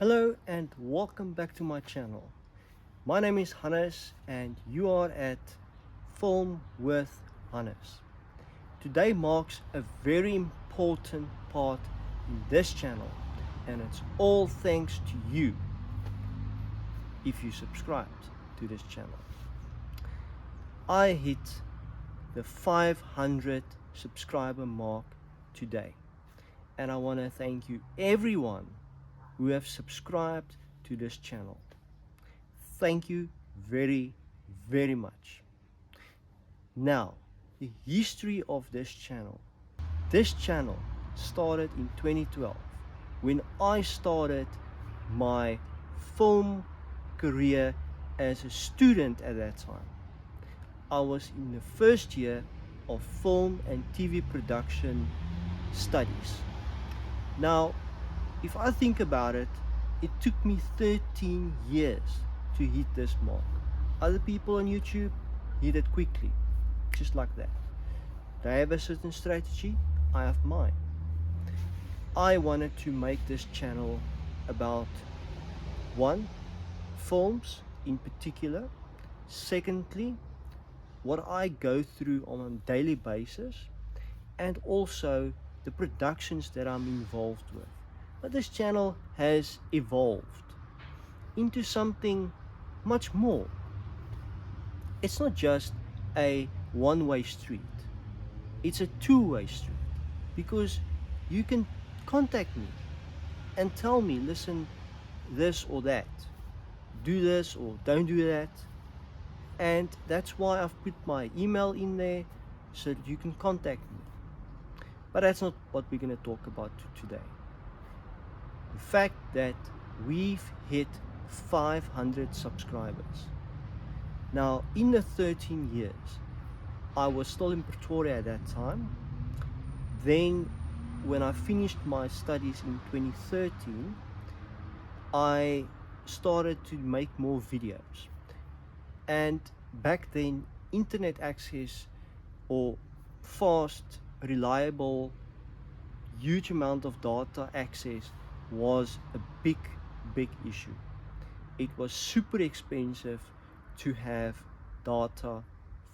Hello and welcome back to my channel. My name is Hannes and you are at Film with Hannes. Today marks a very important part in this channel, and it's all thanks to you if you subscribed to this channel. I hit the 500 subscriber mark today, and I want to thank you everyone who have subscribed to this channel. Thank you very, very much. Now, the history of this channel. This channel started in 2012 when I started my film career as a student at that time. I was in the first year of film and TV production studies. Now, if I think about it, it took me 13 years to hit this mark. Other people on YouTube hit it quickly, just like that. They have a certain strategy, I have mine. I wanted to make this channel about one, films in particular. Secondly, what I go through on a daily basis, and also the productions that I'm involved with. But this channel has evolved into something much more. It's not just a one-way street, it's a two-way street, because you can contact me and tell me, listen, this or that, do this or don't do that. And that's why I've put my email in there so that you can contact me. But that's not what we're going to talk about today. The fact that we've hit 500 subscribers. Now, in the 13 years, I was still in Pretoria at that time. Then, when I finished my studies in 2013, I started to make more videos. And back then, internet access or fast, reliable, huge amount of data access was a big issue. It was super expensive to have data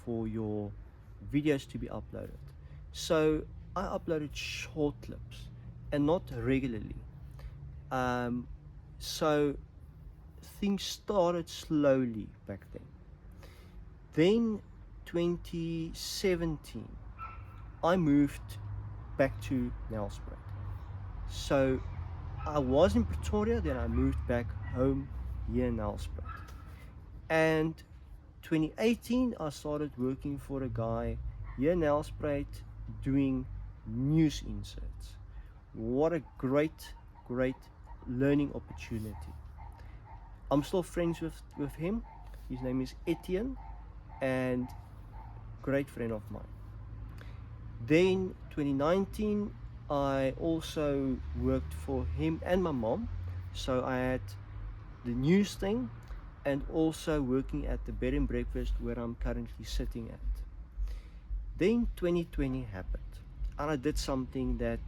for your videos to be uploaded. So I uploaded short clips and not regularly. So things started slowly back then. Then 2017, I moved back to Nelspruit. So I was in Pretoria, then I moved back home here in Nelspruit. And 2018, I started working for a guy here in Nelspruit doing news inserts. What a great learning opportunity. I'm still friends with him. His name is Etienne, and great friend of mine. Then 2019, I also worked for him and my mom. So I had the news thing and also working at the bed and breakfast where I'm currently sitting at. Then 2020 happened, and I did something that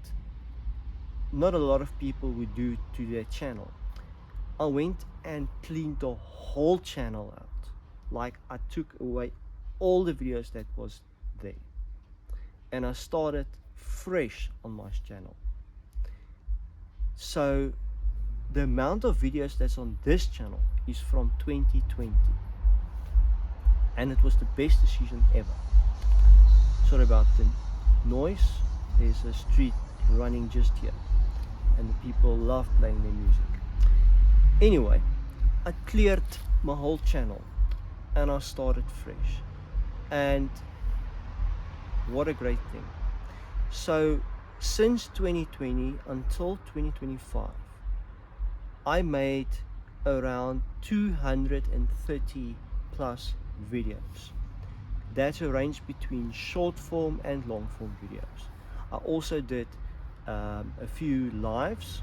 not a lot of people would do to their channel. I went and cleaned the whole channel out. Like, I took away all the videos that was there, and I started fresh on my channel. So the amount of videos that's on this channel is from 2020, and it was the best decision ever. Sorry about the noise. There's a street running just here, and the people love playing their music. Anyway, I cleared my whole channel and I started fresh, and what a great thing. So since 2020 until 2025, I made around 230 plus videos. That's a range between short form and long form videos. I also did a few lives,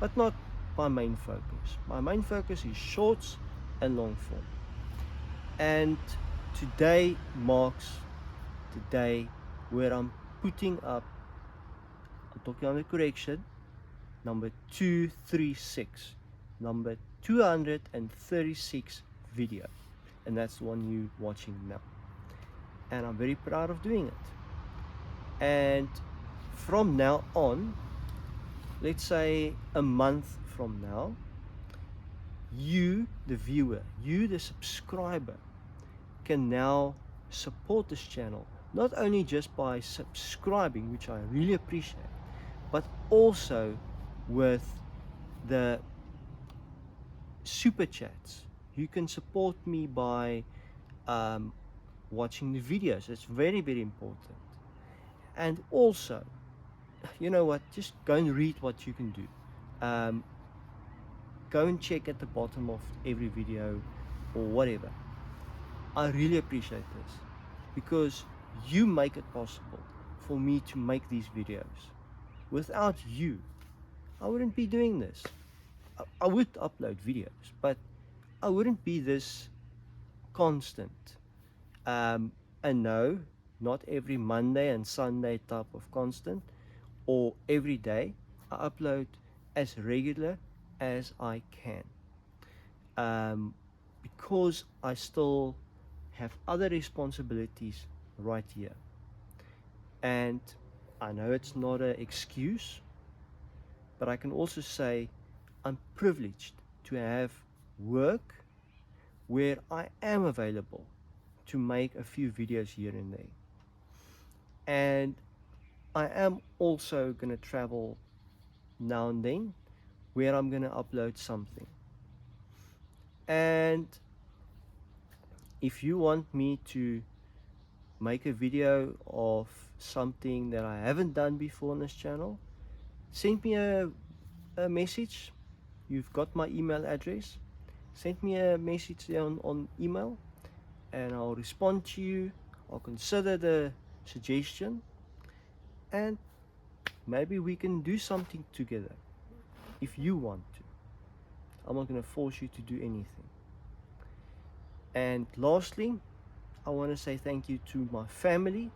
but not my main focus. My main focus is shorts and long form. And today marks the day where I'm putting up, I'm talking on the correction, number 236 number 236 video, and that's the one you're watching now. And I'm very proud of doing it. And from now on, let's say a month from now, you, the viewer, you, the subscriber, can now support this channel, not only just by subscribing, which I really appreciate, but also with the super chats. You can support me by watching the videos. It's very, very important. And also, you know what, just go and read what you can do. Go and check at the bottom of every video or whatever. I really appreciate this because you make it possible for me to make these videos. Without you, I wouldn't be doing this. I would upload videos, but I wouldn't be this constant. And no, not every Monday and Sunday type of constant, or every day. I upload as regular as I can, because I still have other responsibilities right here. And I know it's not an excuse, but I can also say I'm privileged to have work where I am available to make a few videos here and there. And I am also going to travel now and then where I'm going to upload something. And if you want me to make a video of something that I haven't done before on this channel, send me a message. You've got my email address. Send me a message on email and I'll respond to you. I'll consider the suggestion and maybe we can do something together if you want to. I'm not going to force you to do anything. And lastly, I want to say thank you to my family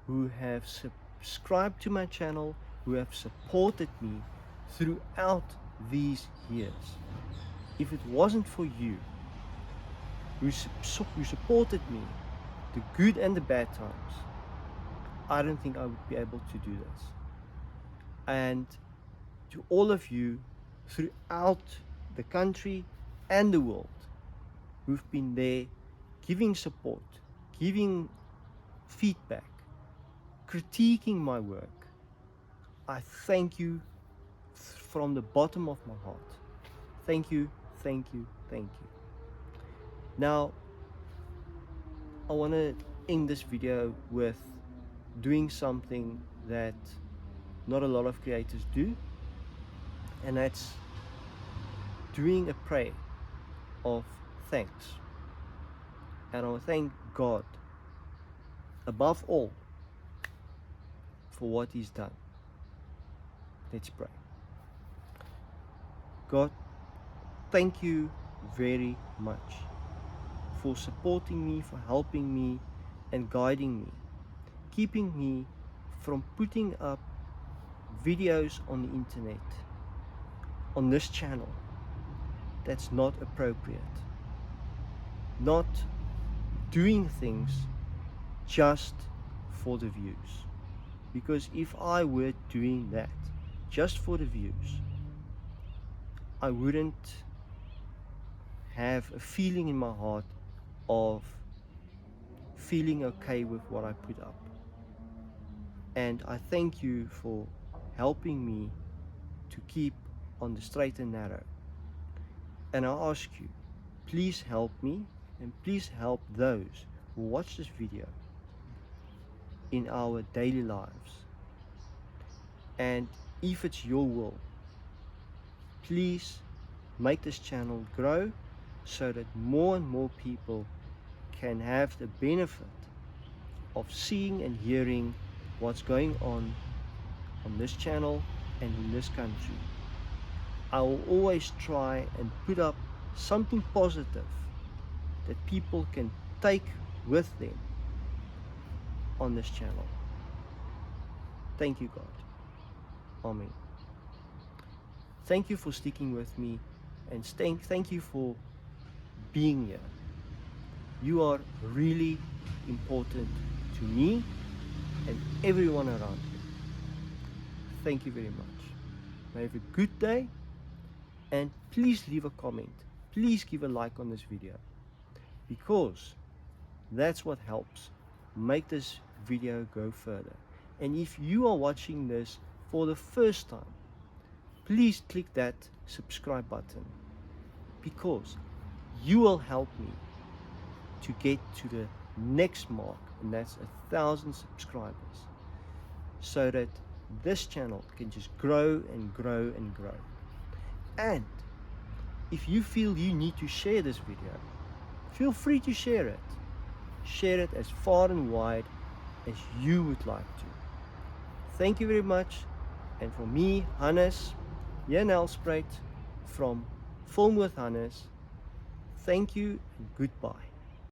who have subscribed to my channel, who have supported me throughout these years. If it wasn't for you who supported me, the good and the bad times, I don't think I would be able to do this. And to all of you throughout the country and the world who've been there giving support, giving feedback, critiquing my work, I thank you from the bottom of my heart. Thank you, thank you, thank you. Now, I want to end this video with doing something that not a lot of creators do, and that's doing a prayer of thanks. And I want to thank God above all for what He's done. Let's pray. God, thank you very much for supporting me, for helping me and guiding me, keeping me from putting up videos on the internet, on this channel, that's not appropriate. Not doing things just for the views. Because if I were doing that just for the views, I wouldn't have a feeling in my heart of feeling okay with what I put up. And I thank you for helping me to keep on the straight and narrow. And I ask you, please help me and please help those who watch this video in our daily lives. And if it's your will, please make this channel grow so that more and more people can have the benefit of seeing and hearing what's going on this channel and in this country. I will always try and put up something positive that people can take with them on this channel. Thank you, God. Amen. Thank you for sticking with me and thank you for being here. You are really important to me and everyone around you. Thank you very much. May you have a good day, and please leave a comment. Please give a like on this video, because that's what helps make this video go further. And if you are watching this for the first time, please click that subscribe button, because you will help me to get to the next mark, and that's 1,000 subscribers, so that this channel can just grow and grow and grow. And if you feel you need to share this video, feel free to share it. Share it as far and wide as you would like to. Thank you very much. And for me, Hannes, here in Nelspruit from Film with Hannes, thank you and goodbye.